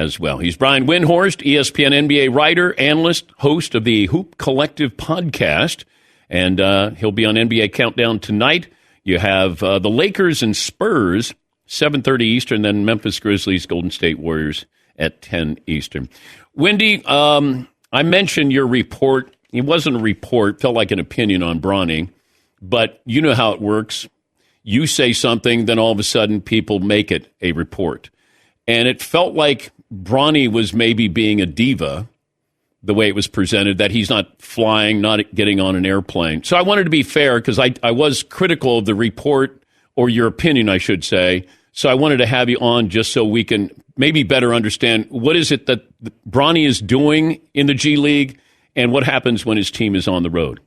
as well. He's Brian Windhorst, ESPN NBA writer, analyst, host of the Hoop Collective podcast, and he'll be on NBA Countdown tonight. You have the Lakers and Spurs, 7:30 Eastern, then Memphis Grizzlies, Golden State Warriors at 10 Eastern. Wendy, I mentioned your report. It wasn't a report, felt like an opinion on Bronny, but you know how it works. You say something, then all of a sudden people make it a report. And it felt like Bronny was maybe being a diva, the way it was presented, that he's not flying, not getting on an airplane. So I wanted to be fair because I was critical of the report, or your opinion, I should say. So I wanted to have you on just so we can maybe better understand what is it that Bronny is doing in the G League and what happens when his team is on the road.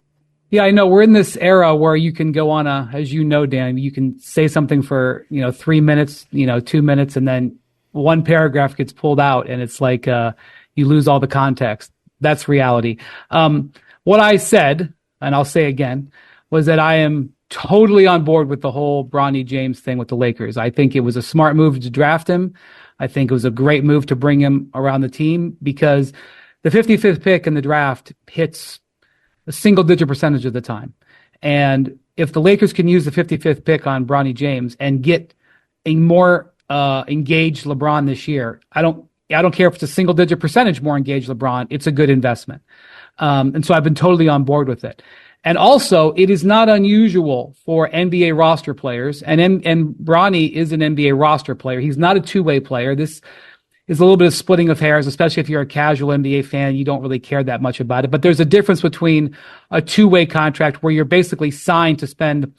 Yeah, I know. We're in this era where you can go on as you know, Dan, you can say something for, 3 minutes, 2 minutes, and then one paragraph gets pulled out and it's like you lose all the context. That's reality. What I said, and I'll say again, was that I am totally on board with the whole Bronny James thing with the Lakers. I think it was a smart move to draft him. I think it was a great move to bring him around the team because the 55th pick in the draft hits a single-digit percentage of the time. And if the Lakers can use the 55th pick on Bronny James and get a more engaged LeBron this year, I don't care if it's a single-digit percentage more engaged LeBron. It's a good investment. And so I've been totally on board with it. And also, it is not unusual for NBA roster players, and Bronny is an NBA roster player. He's not a two-way player. This is a little bit of splitting of hairs, especially if you're a casual NBA fan. You don't really care that much about it. But there's a difference between a two-way contract where you're basically signed to spend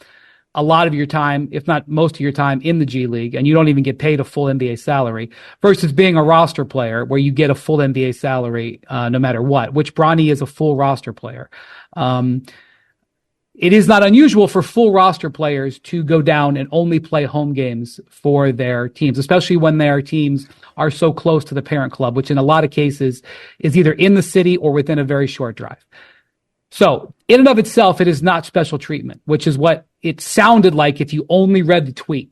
a lot of your time, if not most of your time, in the G League, and you don't even get paid a full NBA salary, versus being a roster player where you get a full NBA salary no matter what, which Bronny is a full roster player. It is not unusual for full roster players to go down and only play home games for their teams, especially when their teams are so close to the parent club, which in a lot of cases is either in the city or within a very short drive. So in and of itself, it is not special treatment, which is what it sounded like if you only read the tweet.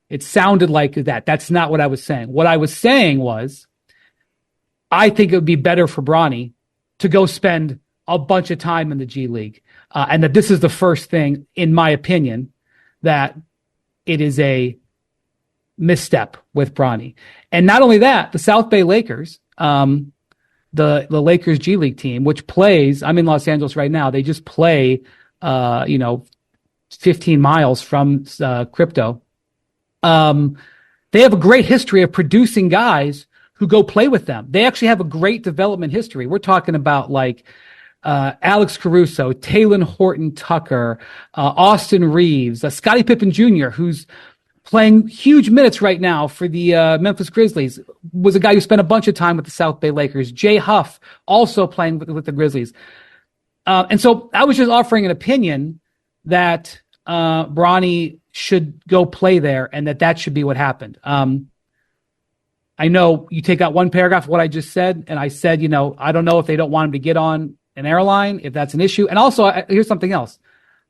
It sounded like that. That's not what I was saying. What I was saying was, I think it would be better for Bronny to go spend a bunch of time in the G League. And that this is the first thing, in my opinion, that it is a misstep with Bronny. And not only that, the South Bay Lakers, the Lakers G League team, which plays, I'm in Los Angeles right now, they just play, 15 miles from Crypto. They have a great history of producing guys who go play with them. They actually have a great development history. We're talking about Alex Caruso, Talen Horton-Tucker, Austin Reeves, Scottie Pippen Jr., who's playing huge minutes right now for the Memphis Grizzlies, was a guy who spent a bunch of time with the South Bay Lakers. Jay Huff, also playing with the Grizzlies. And so I was just offering an opinion that Bronny should go play there and that should be what happened. I know you take out one paragraph of what I just said, and I said, I don't know if they don't want him to get on an airline, if that's an issue. And also, here's something else.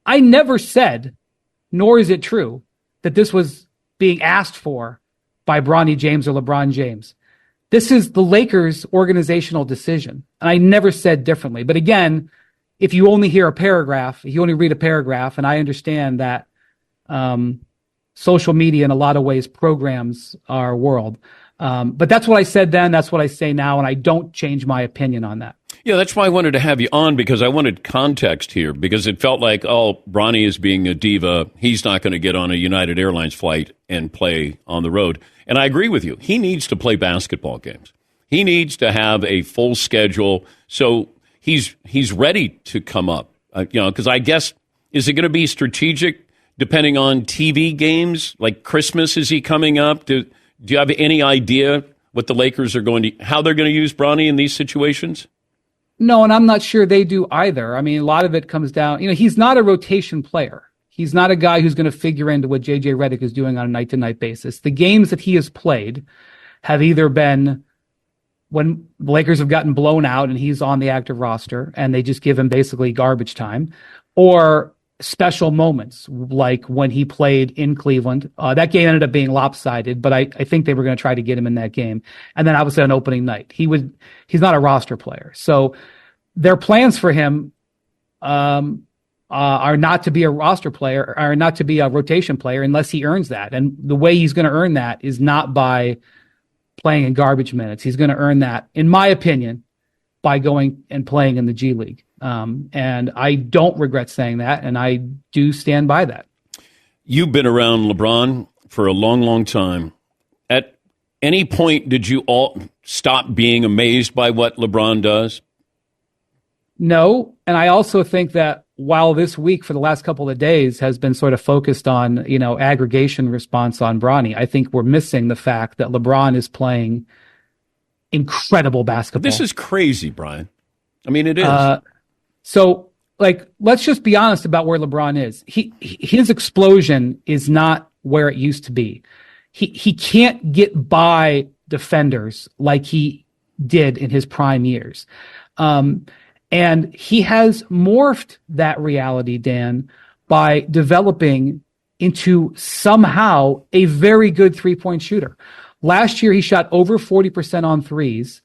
I never said, nor is it true, that this was being asked for by Bronny James or LeBron James. This is the Lakers' organizational decision. And I never said differently. But again, if you only hear a paragraph, if you only read a paragraph, and I understand that social media in a lot of ways programs our world. But that's what I said then. That's what I say now. And I don't change my opinion on that. Yeah, that's why I wanted to have you on, because I wanted context here, because it felt like, Bronny is being a diva. He's not going to get on a United Airlines flight and play on the road. And I agree with you. He needs to play basketball games. He needs to have a full schedule. So he's ready to come up, because I guess, is it going to be strategic depending on TV games? Like Christmas, is he coming up? Do you have any idea what the Lakers are how they're going to use Bronny in these situations? No, and I'm not sure they do either. I mean, a lot of it comes down, he's not a rotation player. He's not a guy who's going to figure into what J.J. Redick is doing on a night-to-night basis. The games that he has played have either been when the Lakers have gotten blown out and he's on the active roster and they just give him basically garbage time, or special moments, like when he played in Cleveland. That game ended up being lopsided, but I think they were going to try to get him in that game. And then obviously on opening night, he's not a roster player. So their plans for him are not to be a roster player, or not to be a rotation player unless he earns that. And the way he's going to earn that is not by playing in garbage minutes. He's going to earn that, in my opinion, by going and playing in the G League. And I don't regret saying that, and I do stand by that. You've been around LeBron for a long, long time. At any point, did you all stop being amazed by what LeBron does? No, and I also think that while this week for the last couple of days has been sort of focused on, aggregation response on Bronny, I think we're missing the fact that LeBron is playing incredible basketball. This is crazy, Brian. I mean, it is. So, let's just be honest about where LeBron is. His explosion is not where it used to be. He can't get by defenders like he did in his prime years. And he has morphed that reality, Dan, by developing into somehow a very good three-point shooter. Last year, he shot over 40% on threes.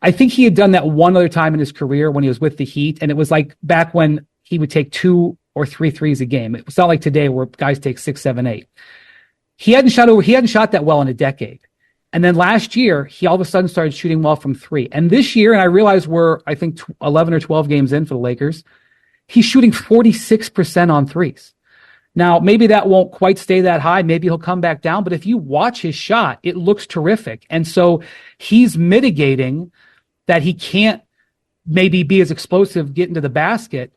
I think he had done that one other time in his career when he was with the Heat, and it was like back when he would take 2 or 3 threes a game. It's not like today where guys take 6, 7, 8. He hadn't shot that well in a decade. And then last year, he all of a sudden started shooting well from 3. And this year, and I realize we're, I think, 11 or 12 games in for the Lakers, he's shooting 46% on threes. Now, maybe that won't quite stay that high. Maybe he'll come back down. But if you watch his shot, it looks terrific. And so he's mitigating that he can't maybe be as explosive getting to the basket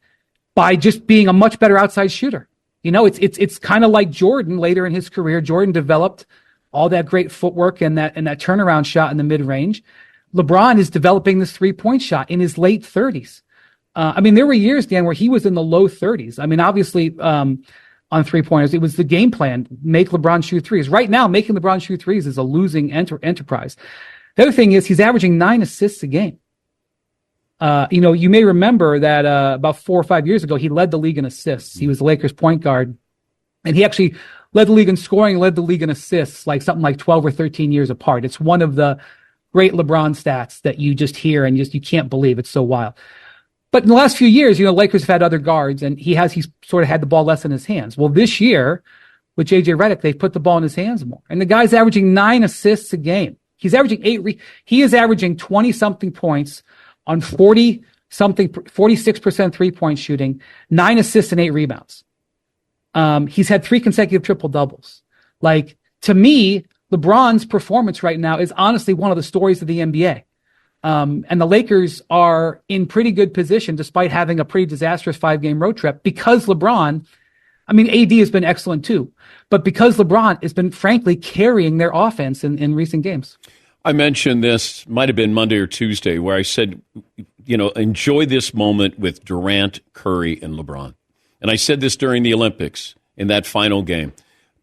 by just being a much better outside shooter. It's kind of like Jordan later in his career. Jordan developed all that great footwork and that turnaround shot in the mid-range. LeBron is developing this three-point shot in his late 30s. There were years, Dan, where he was in the low 30s. Obviously, on three-pointers, it was the game plan, make LeBron shoot threes. Right now, making LeBron shoot threes is a losing enterprise. The other thing is he's averaging 9 assists a game. You may remember that about 4 or 5 years ago, he led the league in assists. He was the Lakers point guard, and he actually led the league in scoring, led the league in assists, something like 12 or 13 years apart. It's one of the great LeBron stats that you just hear and you can't believe. It's so wild. But in the last few years, Lakers have had other guards, and he's sort of had the ball less in his hands. Well, this year with JJ Redick, they've put the ball in his hands more, and the guy's averaging 9 assists a game. He's averaging he is averaging 20 something points on 46% 3-point shooting, 9 assists and 8 rebounds. He's had 3 consecutive triple doubles. To me, LeBron's performance right now is honestly one of the stories of the NBA. And the Lakers are in pretty good position despite having a pretty disastrous 5-game road trip because LeBron, AD has been excellent too, but because LeBron has been frankly carrying their offense in recent games. I mentioned this, might have been Monday or Tuesday, where I said, enjoy this moment with Durant, Curry, and LeBron. And I said this during the Olympics in that final game.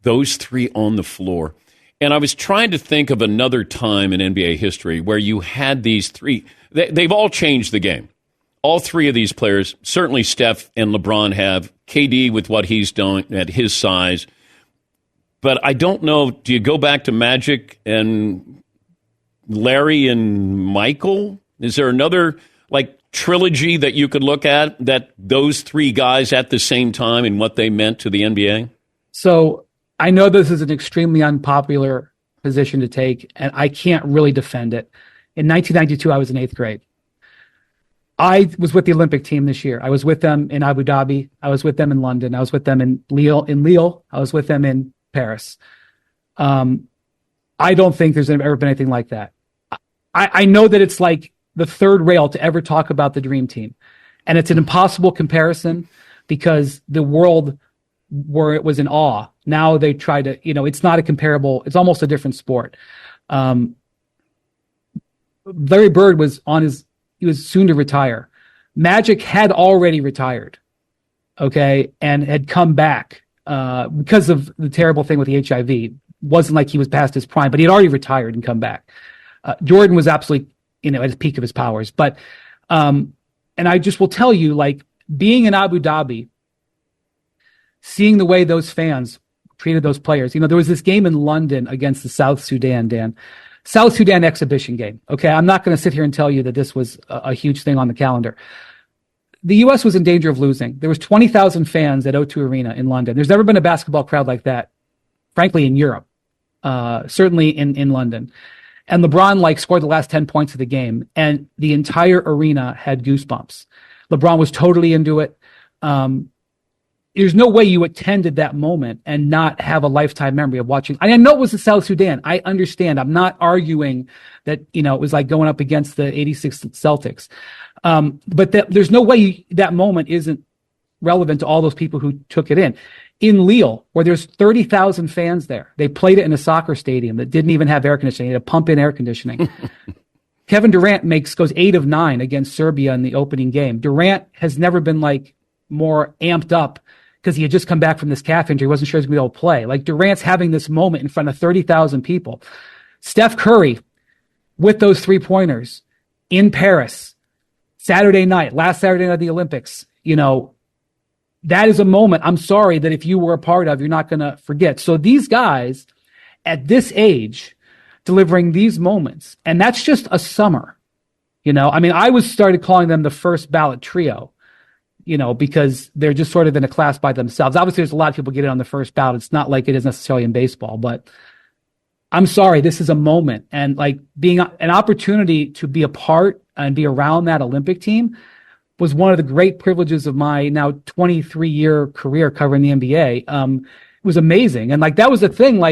Those 3 on the floor. And I was trying to think of another time in NBA history where you had these 3. They've all changed the game. All 3 of these players, certainly Steph and LeBron have. KD with what he's done at his size. But I don't know, do you go back to Magic and Larry and Michael? Is there another trilogy that you could look at that those 3 guys at the same time and what they meant to the NBA? So I know this is an extremely unpopular position to take, and I can't really defend it. In 1992, I was in 8th grade. I was with the Olympic team this year. I was with them in Abu Dhabi. I was with them in London. I was with them in Lille. I was with them in Paris. I don't think there's ever been anything like that. I know that it's like the third rail to ever talk about the Dream Team. And it's an impossible comparison because the world where it was in awe, now they try to, it's not a comparable, it's almost a different sport. Larry Bird was he was soon to retire. Magic had already retired, okay, and had come back because of the terrible thing with the HIV. Wasn't like he was past his prime, but he had already retired and come back. Jordan was absolutely, at his peak of his powers. But, and I just will tell you, being in Abu Dhabi seeing the way those fans treated those players. There was this game in London against the South Sudan, Dan. South Sudan exhibition game. Okay, I'm not going to sit here and tell you that this was a huge thing on the calendar. The U.S. was in danger of losing. There was 20,000 fans at O2 Arena in London. There's never been a basketball crowd like that, frankly, in Europe, certainly in London. And LeBron scored the last 10 points of the game, and the entire arena had goosebumps. LeBron was totally into it. There's no way you attended that moment and not have a lifetime memory of watching. I know it was the South Sudan. I understand. I'm not arguing that, it was like going up against the 86 Celtics. But there's no way that moment isn't relevant to all those people who took it in. In Lille, where there's 30,000 fans there, they played it in a soccer stadium that didn't even have air conditioning. They had to pump in air conditioning. Kevin Durant goes 8 of 9 against Serbia in the opening game. Durant has never been more amped up because he had just come back from this calf injury. He wasn't sure he was going to be able to play. Durant's having this moment in front of 30,000 people. Steph Curry with those 3-pointers in Paris, Saturday night, last Saturday night of the Olympics. That is a moment, I'm sorry, that if you were a part of, you're not going to forget. So these guys at this age delivering these moments, and that's just a summer. I started calling them the first ballot trio, because they're just sort of in a class by themselves. Obviously, there's a lot of people get in on the first ballot. It's not like it is necessarily in baseball, but I'm sorry, this is a moment. And being an opportunity to be a part and be around that Olympic team was one of the great privileges of my now 23-year career covering the NBA. It was amazing. And that was the thing,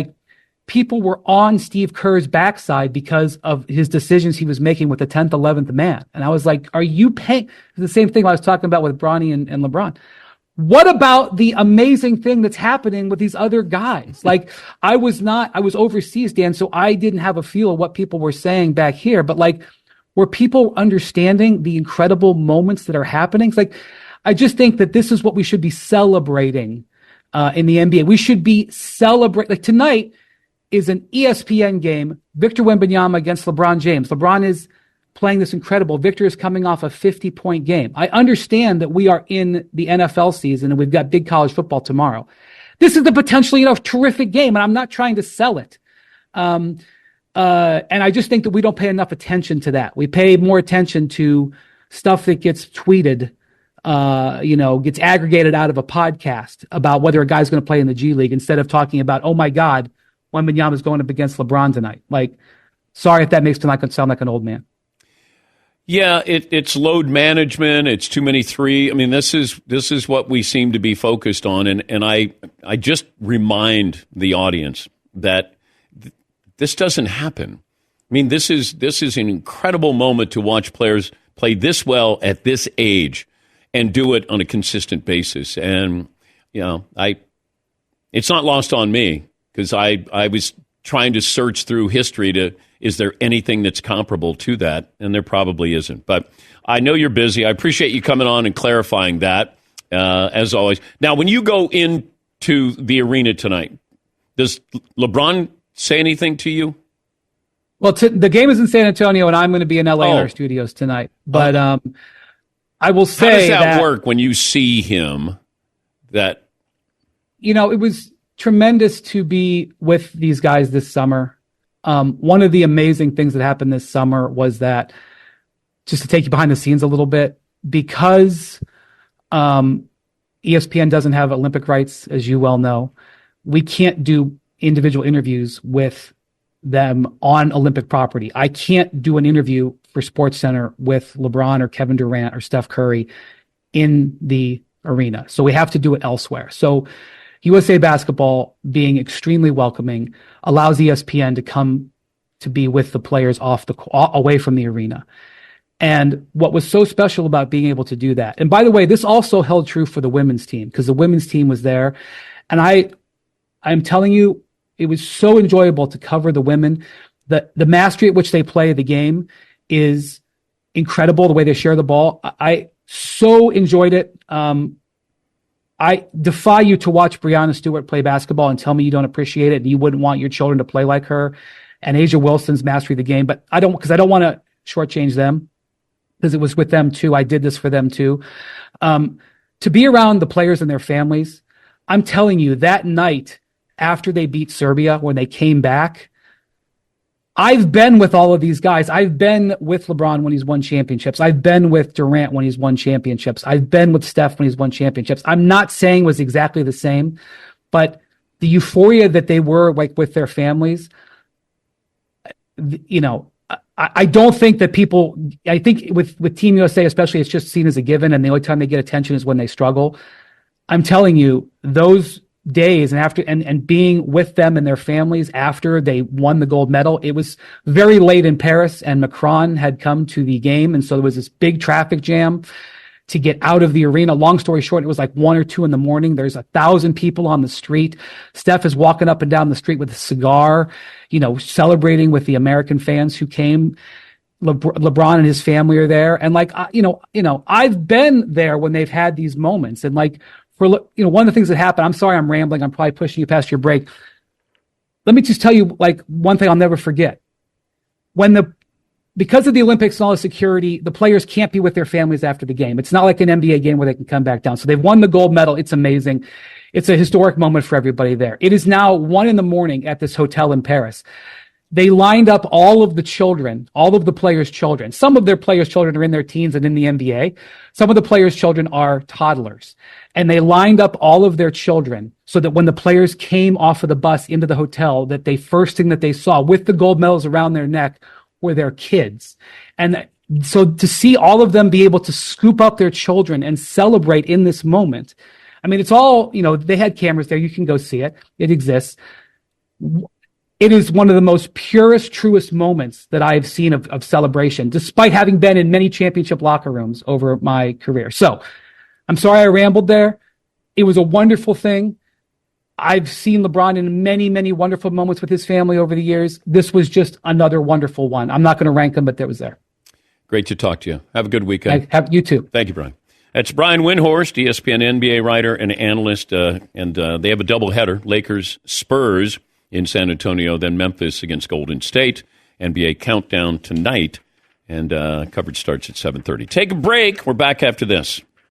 people were on Steve Kerr's backside because of his decisions he was making with the 10th, 11th man. And I was like, are you paying? The same thing I was talking about with Bronny and LeBron. What about the amazing thing that's happening with these other guys? I was overseas, Dan, so I didn't have a feel of what people were saying back here, but were people understanding the incredible moments that are happening? I just think that this is what we should be celebrating in the NBA. We should be celebrating. Tonight is an ESPN game, Victor Wembanyama against LeBron James. LeBron is playing this incredible. Victor is coming off a 50-point game. I understand that we are in the NFL season and we've got big college football tomorrow. This is the potentially terrific game, and I'm not trying to sell it. And I just think that we don't pay enough attention to that. We pay more attention to stuff that gets tweeted, gets aggregated out of a podcast about whether a guy's going to play in the G League instead of talking about, oh my God, Wembanyama is going up against LeBron tonight. Sorry if that makes me sound like an old man. Yeah, it's load management. It's too many three. I mean, this is what we seem to be focused on, and I just remind the audience that this doesn't happen. I mean, this is an incredible moment to watch players play this well at this age and do it on a consistent basis. And it's not lost on me because I was trying to search through history is there anything that's comparable to that? And there probably isn't. But I know you're busy. I appreciate you coming on and clarifying that, as always. Now, when you go into the arena tonight, does LeBron say anything to you? Well, the game is in San Antonio, and I'm going to be in LA in our studios tonight. But I will say, how does that work when you see him? It was tremendous to be with these guys this summer. One of the amazing things that happened this summer was that, just to take you behind the scenes a little bit, because ESPN doesn't have Olympic rights, as you well know, we can't do individual interviews with them on Olympic property. I can't do an interview for SportsCenter with LeBron or Kevin Durant or Steph Curry in the arena. So we have to do it elsewhere. So USA Basketball, being extremely welcoming, allows ESPN to come to be with the players away from the arena. And what was so special about being able to do that, and by the way, this also held true for the women's team, because the women's team was there. And I'm telling you, it was so enjoyable to cover the women. The mastery at which they play the game is incredible, the way they share the ball. I so enjoyed it. I defy you to watch Breanna Stewart play basketball and tell me you don't appreciate it and you wouldn't want your children to play like her, and Asia Wilson's mastery of the game. But I don't want to shortchange them, because it was with them too. I did this for them too. To be around the players and their families, I'm telling you, that night after they beat Serbia, when they came back, I've been with all of these guys. I've been with LeBron when he's won championships. I've been with Durant when he's won championships. I've been with Steph when he's won championships. I'm not saying it was exactly the same, but the euphoria that they were like with their families, you know, I don't think that people, I think with Team USA especially, it's just seen as a given, and the only time they get attention is when they struggle. I'm telling you, those days and after and being with them and their families after they won the gold medal, it was very late in Paris, and Macron had come to the game, and so there was this big traffic jam to get out of the arena. Long story short, it was like 1 or 2 in the morning. There's 1,000 people on the street. Steph is walking up and down the street with a cigar, you know, celebrating with the American fans who came. LeBron and his family are there, and like you know, I've been there when they've had these moments, and like for you know, one of the things that happened. I'm sorry, I'm rambling. I'm probably pushing you past your break. Let me just tell you, like, one thing I'll never forget. Because of the Olympics and all the security, the players can't be with their families after the game. It's not like an NBA game where they can come back down. So they've won the gold medal. It's amazing. It's a historic moment for everybody there. It is now 1 a.m. at this hotel in Paris. They lined up all of the children, all of the players' children. Some of their players' children are in their teens and in the NBA. Some of the players' children are toddlers. And they lined up all of their children so that when the players came off of the bus into the hotel, that they first thing that they saw with the gold medals around their neck were their kids. And so to see all of them be able to scoop up their children and celebrate in this moment, I mean, it's all, you know, they had cameras there. You can go see it. It exists. It is one of the most purest, truest moments that I've seen of celebration, despite having been in many championship locker rooms over my career. So I'm sorry I rambled there. It was a wonderful thing. I've seen LeBron in many, many wonderful moments with his family over the years. This was just another wonderful one. I'm not going to rank them, but that was there. Great to talk to you. Have a good weekend. You too. Thank you, Brian. That's Brian Windhorst, ESPN NBA writer and analyst, and they have a doubleheader, Lakers-Spurs in San Antonio, then Memphis against Golden State. NBA countdown tonight, and coverage starts at 7:30. Take a break. We're back after this.